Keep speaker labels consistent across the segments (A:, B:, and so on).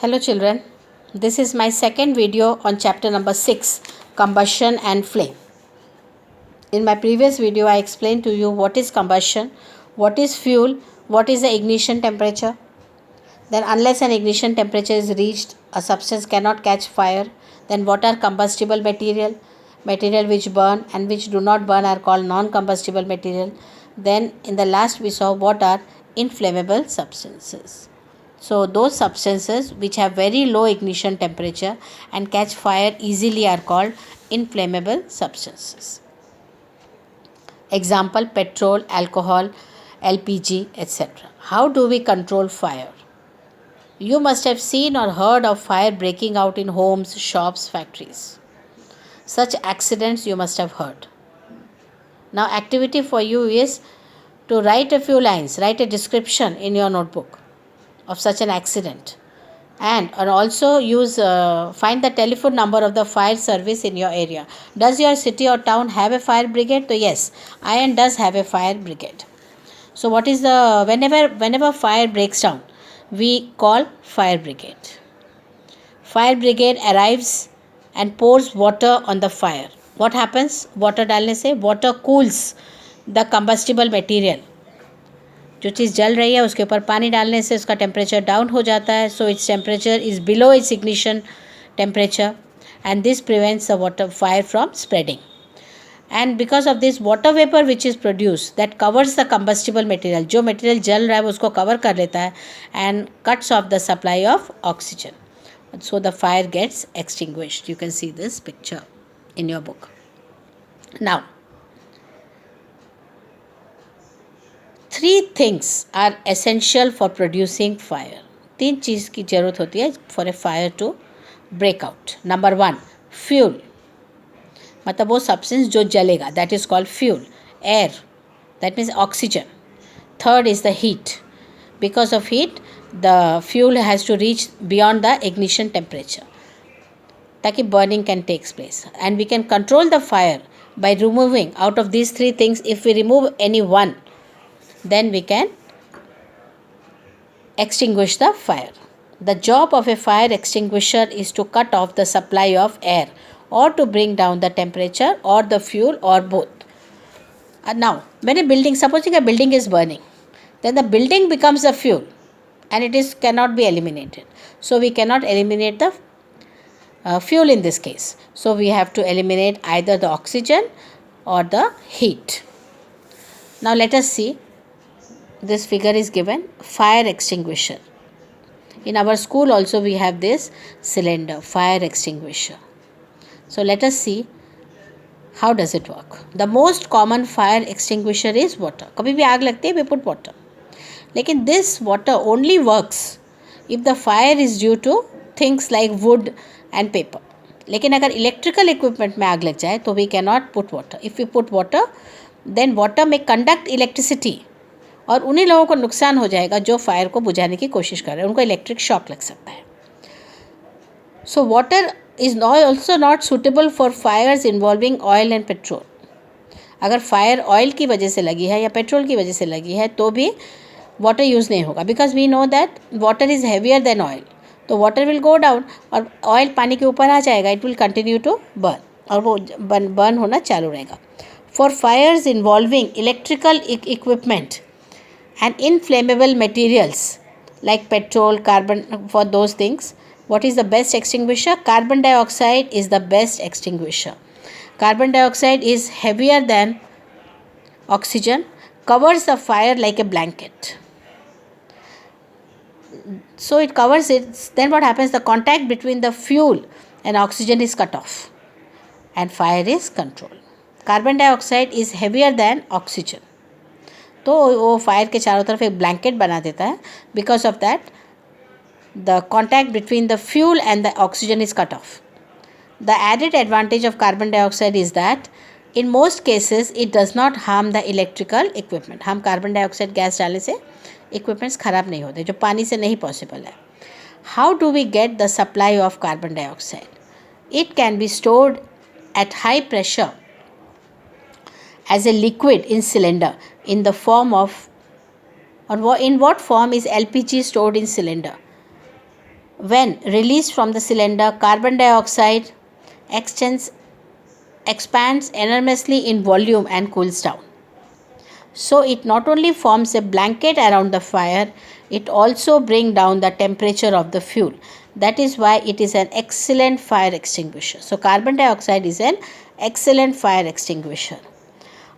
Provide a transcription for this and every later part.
A: Hello children, this is my second video on chapter number 6, combustion and flame. In my previous video I explained to you what is combustion, what is fuel, what is the ignition temperature. Then unless an ignition temperature is reached, a substance cannot catch fire. Then what are combustible material? Material which burn and which do not burn are called non-combustible material. Then in the last we saw what are inflammable substances. So those substances which have very low ignition temperature and catch fire easily are called inflammable substances. Example: petrol, alcohol, LPG, etc. How do we control fire? You must have seen or heard of fire breaking out in homes, shops, factories. Such accidents you must have heard. Now activity for you is to write a few lines, write a description in your notebook of such an accident, and also use find the telephone number of the fire service in your area. Does your city or town have a fire brigade? So yes, Iron does have a fire brigade. So what is the whenever fire breaks down, we call fire brigade. Fire brigade arrives and pours water on the fire. What happens? Water डालने से water cools the combustible material. जो चीज़ जल रही है उसके ऊपर पानी डालने से उसका टेम्परेचर डाउन हो जाता है. So its temperature is below it's ignition temperature and this prevents the water fire from spreading. And because of this water vapor which is produced, that covers the combustible material, जो material जल रहा है वो उसको cover कर लेता है and cuts off the supply of oxygen. So the fire gets extinguished. You can see this picture in your book. Now, 3 things are essential for producing fire. 3 चीज़ की ज़रूरत होती है for a fire to break out. Number 1, fuel. मतलब वो substance जो जलेगा, that is called fuel. Air, that means oxygen. Third is the heat. Because of heat, the fuel has to reach beyond the ignition temperature ताकि burning can take place. And we can control the fire by removing out of these 3 things. If we remove any one, then we can extinguish the fire. The job of a fire extinguisher is to cut off the supply of air or to bring down the temperature or the fuel or both. Now, when a building, supposing a building is burning, then the building becomes the fuel and it cannot be eliminated. So we cannot eliminate the fuel in this case. So we have to eliminate either the oxygen or the heat. Now let us see. This figure is given, fire extinguisher. In our school also we have this cylinder, fire extinguisher. So let us see how does it work. The most common fire extinguisher is water. कभी भी आग लगती है, we put water. लेकिन this water only works if the fire is due to things like wood and paper. लेकिन अगर electrical equipment में आग लग जाए तो we cannot put water. If we put water, then water may conduct electricity. और उन्हीं लोगों को नुकसान हो जाएगा जो फायर को बुझाने की कोशिश कर रहे हैं, उनको इलेक्ट्रिक शॉक लग सकता है. So water is also not suitable for fires involving oil and petrol. अगर फायर ऑयल की वजह से लगी है या पेट्रोल की वजह से लगी है तो भी वाटर यूज़ नहीं होगा, because we know that water is heavier than oil. तो वाटर विल गो डाउन और ऑयल पानी के ऊपर आ जाएगा, it will continue to burn और वो बर्न होना चालू रहेगा. For fires involving electrical equipment and inflammable materials like petrol, carbon, for those things, what is the best extinguisher? Carbon dioxide is the best extinguisher. Carbon dioxide is heavier than oxygen, covers the fire like a blanket. So it covers it. Then what happens? The contact between the fuel and oxygen is cut off and fire is controlled. Carbon dioxide is heavier than oxygen. तो वो fire के चारों तरफ एक blanket बना देता है. Because of that the contact between the fuel and the oxygen is cut off. The added advantage of carbon dioxide is that in most cases it does not harm the electrical equipment. हम carbon dioxide gas डालने से equipments ख़राब नहीं होते, जो पानी से नहीं पॉसिबल है. How do we get the supply of carbon dioxide? It can be stored at high pressure as a liquid in cylinder in the form of, or in what form is LPG stored in cylinder? When released from the cylinder, carbon dioxide extends, expands enormously in volume and cools down. So it not only forms a blanket around the fire, it also brings down the temperature of the fuel. That is why it is an excellent fire extinguisher. So carbon dioxide is an excellent fire extinguisher.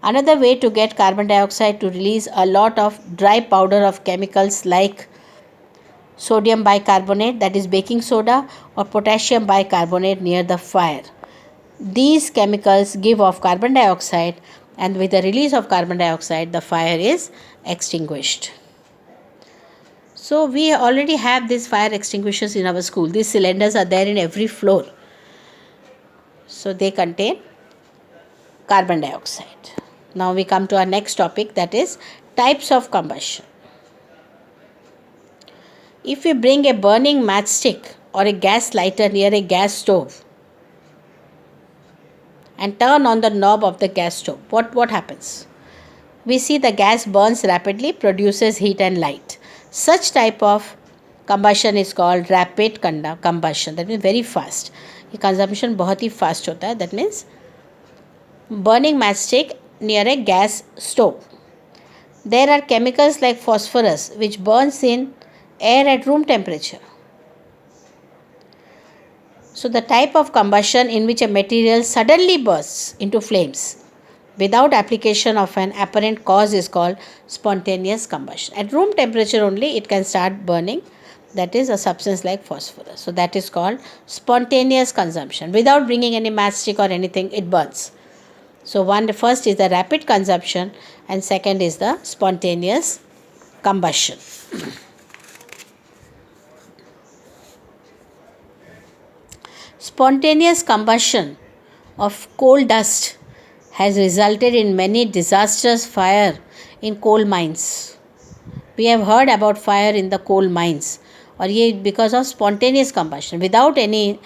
A: Another way to get carbon dioxide to release a lot of dry powder of chemicals like sodium bicarbonate, that is baking soda, or potassium bicarbonate near the fire. These chemicals give off carbon dioxide, and with the release of carbon dioxide, the fire is extinguished. So, we already have these fire extinguishers in our school. These cylinders are there in every floor. So, they contain carbon dioxide. Now, we come to our next topic, that is types of combustion. If we bring a burning matchstick or a gas lighter near a gas stove and turn on the knob of the gas stove, what happens? We see the gas burns rapidly, produces heat and light. Such type of combustion is called rapid combustion. That means very fast. ये consumption बहुत ही fast होता है. That means burning matchstick near a gas stove. There are chemicals like phosphorus which burns in air at room temperature. So the type of combustion in which a material suddenly bursts into flames without application of an apparent cause is called spontaneous combustion. At room temperature only it can start burning, that is a substance like phosphorus. So that is called spontaneous consumption. Without bringing any matchstick or anything, it burns. So first is the rapid consumption and second is the spontaneous combustion. Spontaneous combustion of coal dust has resulted in many disastrous fire in coal mines. We have heard about fire in the coal mines, or ye because of spontaneous combustion, without any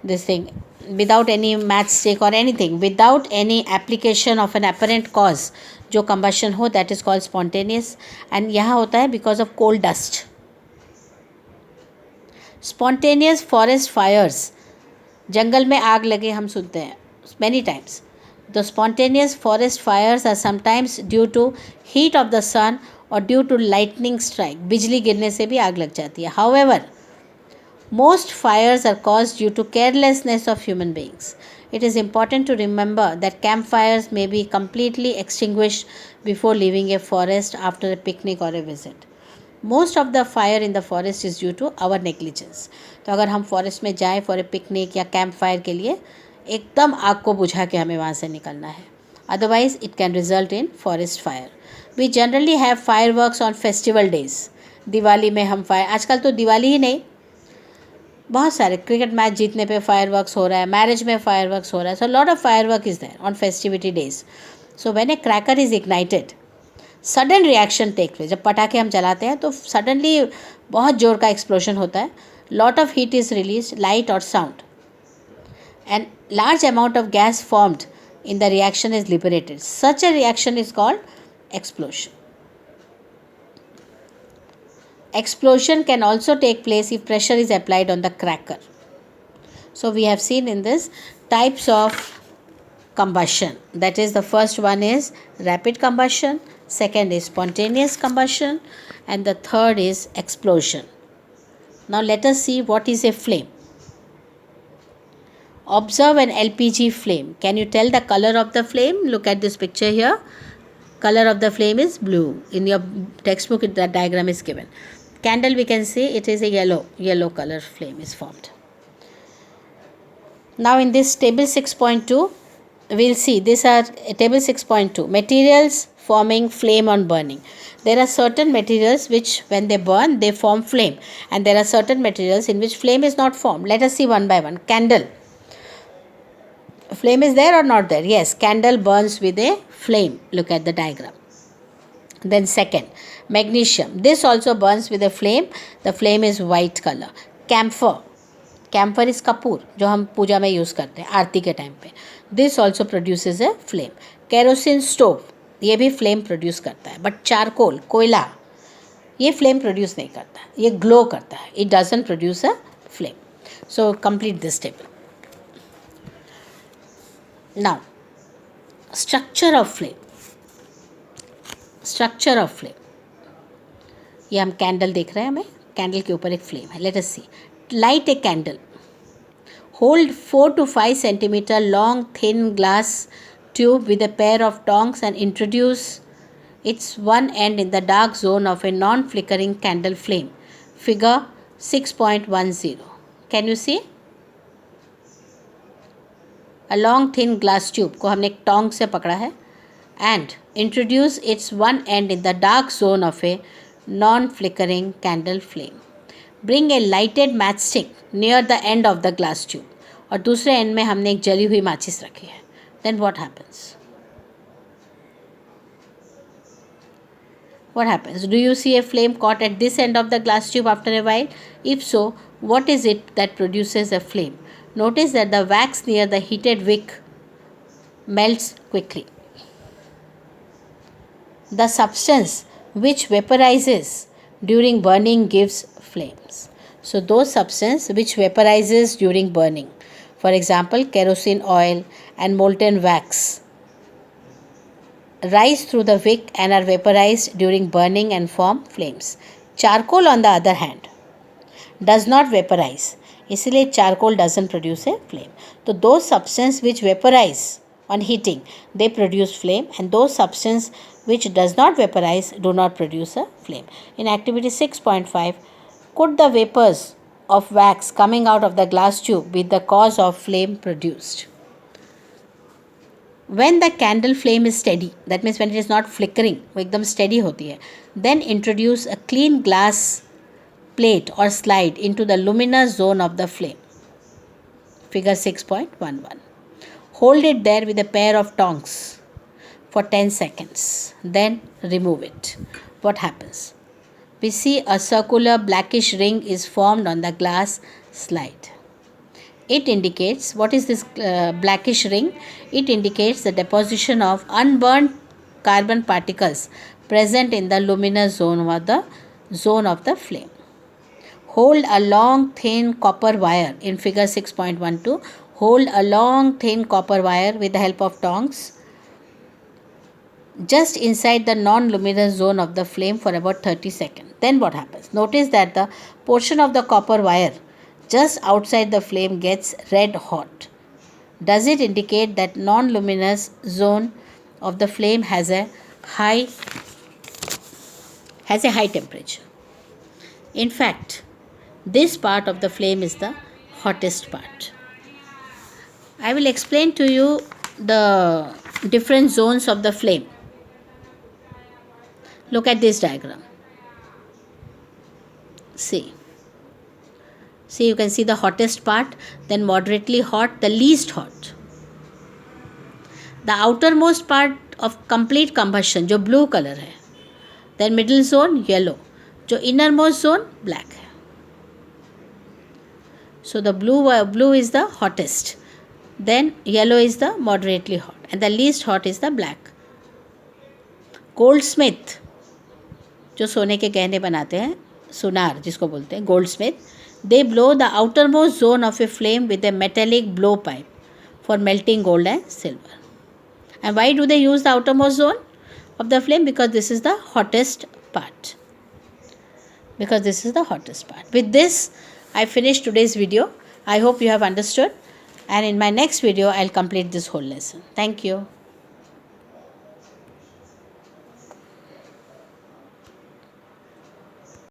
A: without any matchstick or anything, without any application of an apparent cause. जो combustion हो, that is called spontaneous, and यहाँ होता है because of coal dust. Spontaneous forest fires, जंगल में आग लगे हम सुनते हैं many times. The spontaneous forest fires are sometimes due to heat of the sun or due to lightning strike. बिजली गिरने से भी आग लग जाती है. However, most fires are caused due to carelessness of human beings. It is important to remember that campfires may be completely extinguished before leaving a forest after a picnic or a visit. Most of the fire in the forest is due to our negligence. तो अगर हम forest में जाएं for a picnic या camp fire के लिए, एकदम आग को बुझा के हमें वहाँ से निकलना है. Otherwise it can result in forest fire. We generally have fireworks on festival days. Diwali में हम फायर, आजकल तो दिवाली ही नहीं, बहुत सारे क्रिकेट मैच जीतने पे फायर वर्क्स हो रहा है, मैरिज में फायर वर्क्स हो रहा है. So lot of firework is there on festivity days. So when a cracker is ignited, sudden reaction take place. जब पटाखे हम चलाते हैं तो सडनली बहुत जोर का एक्सप्लोजन होता है. Lot of heat is release, light और sound, and large amount of gas formed in the reaction is liberated. Such a reaction is called explosion. Explosion can also take place if pressure is applied on the cracker. So we have seen in this types of combustion. That is, the first one is rapid combustion, second is spontaneous combustion, and the third is explosion. Now let us see what is a flame. Observe an LPG flame. Can you tell the color of the flame? Look at this picture here. Color of the flame is blue. In your textbook, the diagram is given. Candle, we can see it is a yellow color flame is formed. Now in this table 6.2, we'll see these are table 6.2. Materials forming flame on burning. There are certain materials which when they burn, they form flame. And there are certain materials in which flame is not formed. Let us see one by one. Candle. Flame is there or not there? Yes, candle burns with a flame. Look at the diagram. Then second, magnesium. This also burns with a flame. The flame is white color. Camphor. Camphor is Kapoor जो हम पूजा में use करते हैं आरती के time पे. This also produces a flame. Kerosene stove, ये भी flame produce करता है. But charcoal, कोयला, ये फ्लेम प्रोड्यूस नहीं करता, ये ग्लो करता है. It doesn't produce a flame. So complete this table. Now structure of flame. Structure of flame, ये हम कैंडल देख रहे हैं, हमें कैंडल के ऊपर एक फ्लेम है. Let us see. Light a candle. Hold 4 to 5 centimeter long thin glass tube with a pair of tongs and introduce its one end in the dark zone of a non-flickering candle flame. Figure 6.10. Can you see? A long thin glass tube को हमने एक tong से पकड़ा है and introduce its one end in the dark zone of a non-flickering candle flame. Bring a lighted matchstick near the end of the glass tube. और दूसरे and में हमने एक जली हुई माचिस रखी है. Then what happens? What happens? Do you see a flame caught at this end of the glass tube after a while? If so, what is it that produces a flame? Notice that the wax near the heated wick melts quickly. The substance which vaporizes during burning gives flames. So those substance which vaporizes during burning, for example kerosene oil and molten wax, rise through the wick and are vaporized during burning and form flames. Charcoal on the other hand does not vaporize, इसलिए charcoal doesn't produce a flame. So those substance which vaporize on heating, they produce flame, and those substance which does not vaporize do not produce a flame. In activity 6.5, could the vapors of wax coming out of the glass tube be the cause of flame produced? When the candle flame is steady, that means when it is not flickering, वो एकदम steady होती है, then introduce a clean glass plate or slide into the luminous zone of the flame. Figure 6.11. Hold it there with a pair of tongs for 10 seconds. Then remove it. What happens? We see a circular blackish ring is formed on the glass slide. It indicates, what is this blackish ring? It indicates the deposition of unburnt carbon particles present in the luminous zone of the flame. Hold a long thin copper wire in figure 6.12. Hold a long thin copper wire with the help of tongs just inside the non-luminous zone of the flame for about 30 seconds. Then what happens? Notice that the portion of the copper wire just outside the flame gets red hot. Does it indicate that non-luminous zone of the flame has a high temperature? In fact, this part of the flame is the hottest part. I will explain to you the different zones of the flame. Look at this diagram. See, you can see the hottest part, then moderately hot, the least hot. The outermost part of complete combustion, जो blue color है, then middle zone yellow, जो innermost zone black है. So the blue is the hottest, then yellow is the moderately hot, and the least hot is the black. Goldsmith, जो सोने के गहने बनाते हैं, सुनार जिसको बोलते हैं, goldsmith, they blow the outermost zone of a flame with a metallic blowpipe for melting gold and silver. And why do they use the outermost zone of the flame? Because this is the hottest part. With this, I finish today's video. I hope you have understood. And in my next video, I'll complete this whole lesson. Thank you.